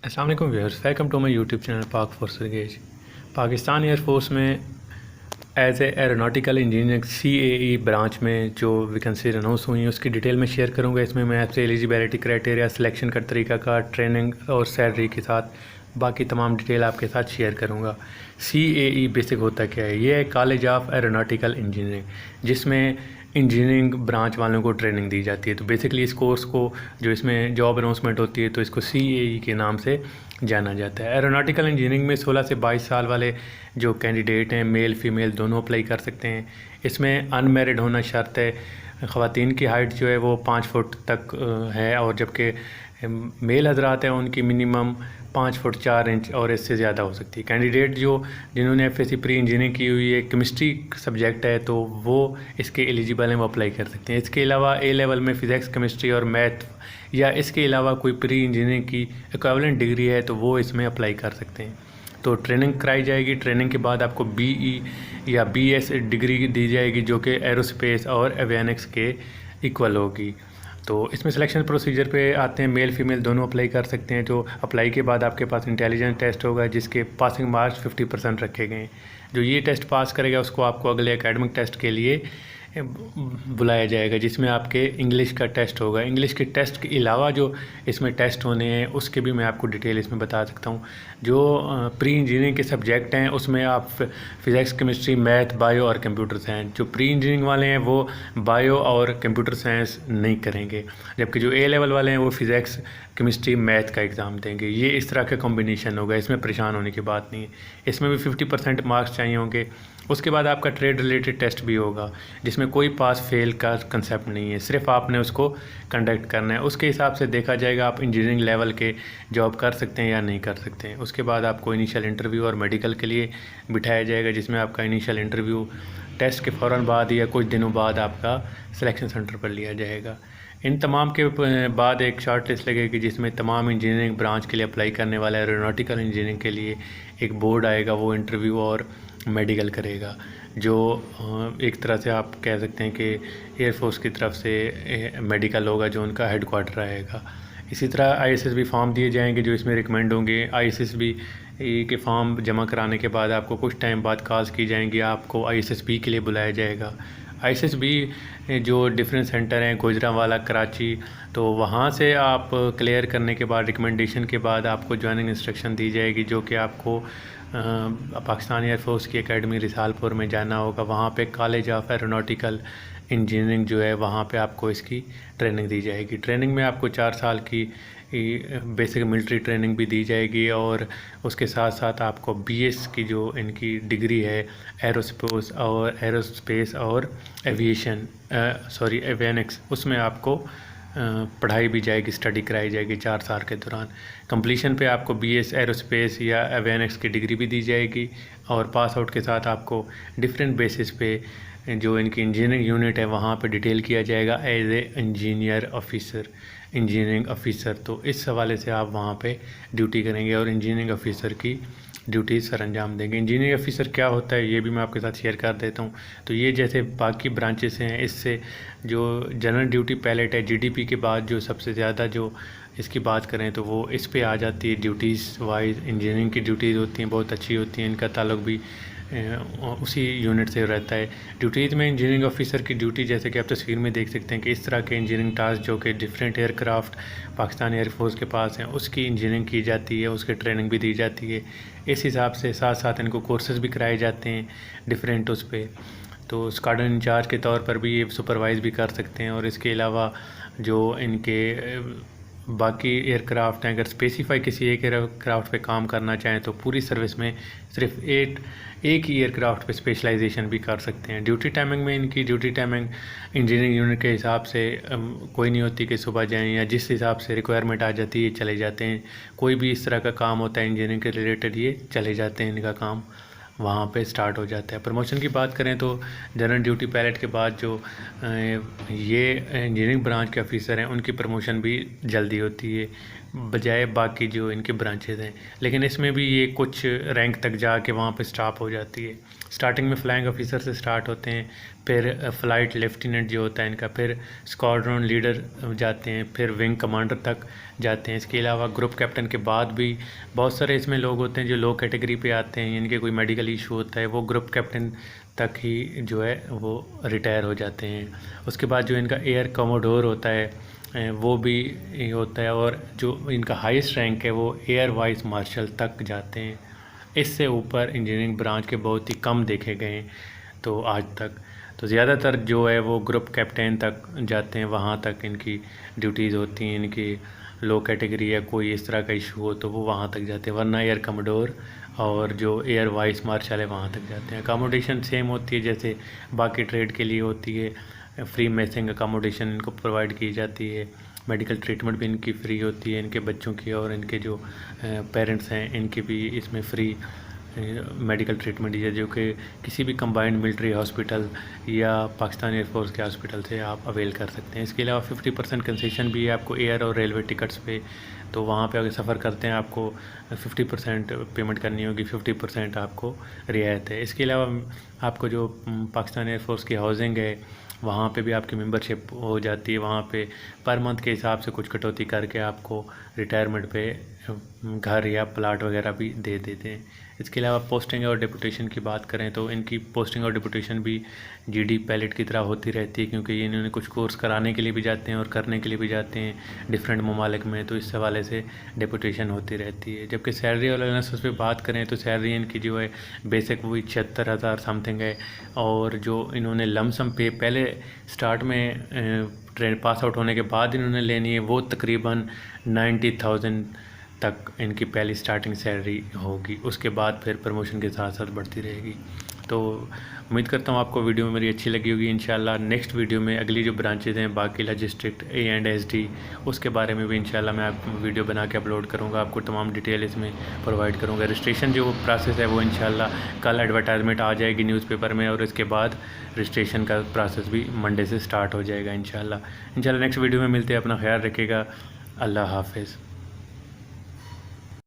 अस्सलाम वालेकुम viewers, welcome to my YouTube channel Pak force रिगेज। पाकिस्तान एयरफोर्स में as a aeronautical engineer CAE branch में जो वैकेंसी अनाउंस हुई है उसकी डिटेल में शेयर करूंगा। इसमें मैं आपसे एलिजिबिलिटी क्राइटेरिया, सिलेक्शन का तरीका का, ट्रेनिंग और सैलरी के साथ बाकी तमाम डिटेल आपके साथ शेयर करूंगा। CAE बेसिक होता क्या है? ये है कॉलेज ऑफ एरोनॉटिकल इंजीनियरिंग, जिसमें इंजीनियरिंग ब्रांच वालों को ट्रेनिंग दी जाती है। तो बेसिकली इस कोर्स को, जो इसमें जॉब अनाउंसमेंट होती है, तो इसको CAE के नाम से जाना जाता है। एरोनॉटिकल इंजीनियरिंग में 16 से 22 साल वाले जो कैंडिडेट हैं, मेल फीमेल दोनों अप्लाई कर सकते हैं। इसमें अनमेरिड होना शर्त है। ख़वातीन की हाइट जो है वो 5 फुट तक है, और जबकि मेल हजरात हैं उनकी मिनिमम 5 फुट 4 इंच और इससे ज़्यादा हो सकती है। कैंडिडेट जिन्होंने FSC प्री इंजीनियरिंग की हुई है, केमिस्ट्री सब्जेक्ट है, तो वो इसके एलिजिबल हैं, वो अप्लाई कर सकते हैं। इसके अलावा A लेवल में फ़िज़िक्स, केमिस्ट्री और मैथ, या इसके अलावा कोई प्री इंजीनियरिंग की इक्विवेलेंट डिग्री है तो वो इसमें अप्लाई कर सकते हैं। तो ट्रेनिंग कराई जाएगी। ट्रेनिंग के बाद आपको BE या BS डिग्री दी जाएगी, जो कि एरोस्पेस और एवियनिक्स के इक्वल होगी। तो इसमें सिलेक्शन प्रोसीजर पे आते हैं। मेल फीमेल दोनों अप्लाई कर सकते हैं। तो अप्लाई के बाद आपके पास इंटेलिजेंस टेस्ट होगा, जिसके पासिंग मार्क्स 50% रखे गए हैं। जो ये टेस्ट पास करेगा उसको आपको अगले एकेडमिक टेस्ट के लिए बुलाया जाएगा, जिसमें आपके इंग्लिश का टेस्ट होगा। इंग्लिश के टेस्ट के अलावा जो इसमें टेस्ट होने हैं उसके भी मैं आपको डिटेल इसमें बता सकता हूँ। जो प्री इंजीनियरिंग के सब्जेक्ट हैं उसमें आप फिज़िक्स, केमिस्ट्री, मैथ, बायो और कंप्यूटर साइंस। जो प्री इंजीनियरिंग वाले हैं वो बायो और कंप्यूटर साइंस नहीं करेंगे, जबकि जो A लेवल वाले हैं वो फिज़िक्स, केमिस्ट्री, मैथ का एग्ज़ाम देंगे। ये इस तरह का कॉम्बिनेशन होगा। इसमें परेशान होने की बात नहीं है। इसमें भी 50% मार्क्स चाहिए होंगे। उसके बाद आपका ट्रेड रिलेटेड टेस्ट भी होगा, जिसमें कोई पास फेल का कंसेप्ट नहीं है, सिर्फ आपने उसको कंडक्ट करना है। उसके हिसाब से देखा जाएगा आप इंजीनियरिंग लेवल के जॉब कर सकते हैं या नहीं कर सकते हैं। उसके बाद आपको इनिशियल इंटरव्यू और मेडिकल के लिए बिठाया जाएगा, जिसमें आपका इनिशियल इंटरव्यू टेस्ट के फ़ौरन बाद या कुछ दिनों बाद आपका सिलेक्शन सेंटर पर लिया जाएगा। इन तमाम के बाद एक शॉर्ट लिस्ट लगेगी, जिसमें तमाम इंजीनियरिंग ब्रांच के लिए अप्लाई करने वाला एरोनॉटिकल इंजीनियरिंग के लिए एक बोर्ड आएगा, वो इंटरव्यू और मेडिकल करेगा। जो एक तरह से आप कह सकते हैं कि एयरफोर्स की तरफ से मेडिकल होगा, जो उनका हेडक्वार्टर रहेगा। इसी तरह ISSB फॉर्म दिए जाएंगे जो इसमें रिकमेंड होंगे। ISSB के फॉर्म जमा कराने के बाद आपको कुछ टाइम बाद कॉल्स की जाएंगी, आपको ISSB के लिए बुलाया जाएगा। ISSB जो डिफरेंट सेंटर हैं, गुजरांवाला, कराची, तो वहाँ से आप क्लियर करने के बाद, रिकमेंडेशन के बाद आपको ज्वाइनिंग इंस्ट्रक्शन दी जाएगी, जो कि आपको पाकिस्तान एयरफोर्स की एकेडमी रिसालपुर में जाना होगा। वहाँ पे कॉलेज ऑफ एरोनॉटिकल इंजीनियरिंग जो है, वहाँ पे आपको इसकी ट्रेनिंग दी जाएगी। ट्रेनिंग में आपको 4 साल की बेसिक मिलिट्री ट्रेनिंग भी दी जाएगी, और उसके साथ साथ आपको BS की जो इनकी डिग्री है एरोस्पेस और एवियनिक्स, उसमें आपको पढ़ाई भी जाएगी, स्टडी कराई जाएगी 4 साल के दौरान। कंप्लीशन पे आपको BS एरोस्पेस या एवियनिक्स की डिग्री भी दी जाएगी, और पास आउट के साथ आपको डिफरेंट बेसिस पे जो इनकी इंजीनियरिंग यूनिट है वहाँ पे डिटेल किया जाएगा एज ए इंजीनियरिंग ऑफिसर। तो इस हवाले से आप वहाँ पे ड्यूटी करेंगे और इंजीनियरिंग ऑफिसर की ड्यूटी सर अंजाम देंगे। इंजीनियरिंग ऑफिसर क्या होता है ये भी मैं आपके साथ शेयर कर देता हूँ। तो ये जैसे बाकी ब्रांचेस हैं, इससे जो जनरल ड्यूटी पैलेट है, GDP के बाद जो सबसे ज़्यादा जो इसकी बात करें तो वो इस पे आ जाती है। ड्यूटीज़ वाइज इंजीनियरिंग की ड्यूटीज़ होती हैं, बहुत अच्छी होती हैं। इनका ताल्लुक भी उसी यूनिट से रहता है। ड्यूटीज़ में इंजीनियरिंग ऑफिसर की ड्यूटी, जैसे कि आप तस्वीर में देख सकते हैं कि इस तरह के इंजीनियरिंग टास्क जो कि डिफरेंट एयरक्राफ्ट पाकिस्तान एयरफोर्स के पास हैं, उसकी इंजीनियरिंग की जाती है, उसकी ट्रेनिंग भी दी जाती है। इस हिसाब से साथ साथ इनको कोर्सेज़ भी कराए जाते हैं डिफरेंट उस पर। तो स्क्वाड्रन इंचार्ज के तौर पर भी ये सुपरवाइज़ भी कर सकते हैं। और इसके अलावा जो इनके बाकी एयरक्राफ्ट हैं, अगर स्पेसिफाई किसी एक एयरक्राफ्ट पे काम करना चाहें तो पूरी सर्विस में सिर्फ एक ही एयरक्राफ्ट पे स्पेशलाइजेशन भी कर सकते हैं। ड्यूटी टाइमिंग में इनकी ड्यूटी टाइमिंग इंजीनियरिंग यूनिट के हिसाब से कोई नहीं होती कि सुबह जाएं, या जिस हिसाब से रिक्वायरमेंट आ जाती है चले जाते हैं। कोई भी इस तरह का काम होता है इंजीनियरिंग के रिलेटेड, ये चले जाते हैं, इनका काम वहाँ पे स्टार्ट हो जाता है। प्रमोशन की बात करें तो जनरल ड्यूटी पैलेट के बाद जो ये इंजीनियरिंग ब्रांच के ऑफिसर हैं उनकी प्रमोशन भी जल्दी होती है। बजाय बाकी जो इनके ब्रांचेज हैं। लेकिन इसमें भी ये कुछ रैंक तक जाके वहाँ पे स्टॉप हो जाती है। स्टार्टिंग में फ्लाइंग ऑफिसर से स्टार्ट होते हैं, फिर फ़्लाइट लेफ्टिनेंट जो होता है इनका, फिर स्क्वाड्रन लीडर जाते हैं, फिर विंग कमांडर तक जाते हैं। इसके अलावा ग्रुप कैप्टन के बाद भी बहुत सारे इसमें लोग होते हैं जो लो कैटेगरी पे आते हैं, इनके कोई मेडिकल इशू होता है, वो ग्रुप कैप्टन तक ही जो है वो रिटायर हो जाते हैं। उसके बाद जो इनका एयर कमोडोर होता है वो भी होता है, और जो इनका हाईएस्ट रैंक है वो एयर वाइस मार्शल तक जाते हैं। इससे ऊपर इंजीनियरिंग ब्रांच के बहुत ही कम देखे गए हैं तो आज तक। तो ज़्यादातर जो है वो ग्रुप कैप्टन तक जाते हैं, वहाँ तक इनकी ड्यूटीज़ होती हैं। इनकी लो कैटेगरी या कोई इस तरह का इशू हो तो वो वहाँ तक जाते हैं, वरना एयर कमोडोर और जो एयर वाइस मार्शल है वहाँ तक जाते हैं। अकोमोडेशन सेम होती है जैसे बाकी ट्रेड के लिए होती है, फ्री मेसिंग अकोमोडेशन इनको प्रोवाइड की जाती है। मेडिकल ट्रीटमेंट भी इनकी फ्री होती है, इनके बच्चों की और इनके जो पेरेंट्स हैं इनकी भी इसमें फ्री मेडिकल ट्रीटमेंट है, जो कि किसी भी कंबाइंड मिलिट्री हॉस्पिटल या पाकिस्तान एयरफोर्स के हॉस्पिटल से आप अवेल कर सकते हैं। इसके अलावा 50% कंसेशन भी है आपको एयर और रेलवे टिकट्स पे। तो वहाँ पे अगर सफ़र करते हैं आपको 50% पेमेंट करनी होगी, 50% आपको रियायत है। इसके अलावा आपको जो पाकिस्तान एयरफोर्स की हाउसिंग है वहाँ पे भी आपकी मेंबरशिप हो जाती है। वहाँ पे पर मंथ के हिसाब से कुछ कटौती करके आपको रिटायरमेंट पे घर या प्लाट वगैरह भी दे देते हैं। इसके अलावा पोस्टिंग और डिपुटेशन की बात करें तो इनकी पोस्टिंग और डिपुटेशन भी जीडी पायलट की तरह होती रहती है, क्योंकि इन्होंने कुछ कोर्स कराने के लिए भी जाते हैं और करने के लिए भी जाते हैं डिफरेंट ममालिक में, तो इस हवाले से डिपुटेशन होती रहती है। जबकि सैलरी और अलाउंसेस पे बात करें तो सैलरी इनकी जो है बेसिक वही 76,000 समथिंग है, और जो इन्होंने लमसम पे पहले स्टार्ट में ट्रेन पास आउट होने के बाद इन्होंने लेनी है वो तकरीबन 90,000 तक इनकी पहली स्टार्टिंग सैलरी होगी। उसके बाद फिर प्रमोशन के साथ साथ बढ़ती रहेगी। तो उम्मीद करता हूँ आपको वीडियो में मेरी अच्छी लगी होगी। इंशाल्लाह नेक्स्ट वीडियो में अगली जो ब्रांचेज़ हैं बाकी डिस्ट्रिक्ट A&SD उसके बारे में भी इंशाल्लाह मैं आपको वीडियो बना के अपलोड करूँगा, आपको तमाम डिटेल इसमें प्रोवाइड करूँगा। रजिस्ट्रेशन जो प्रोसेस है वो इंशाल्लाह कल एडवर्टाइजमेंट आ जाएगी न्यूज़पेपर में, और इसके बाद रजिस्ट्रेशन का प्रोसेस भी मंडे से स्टार्ट हो जाएगा इंशाल्लाह। नेक्स्ट वीडियो में मिलते हैं। अपना ख्याल रखिएगा। अल्लाह हाफिज़।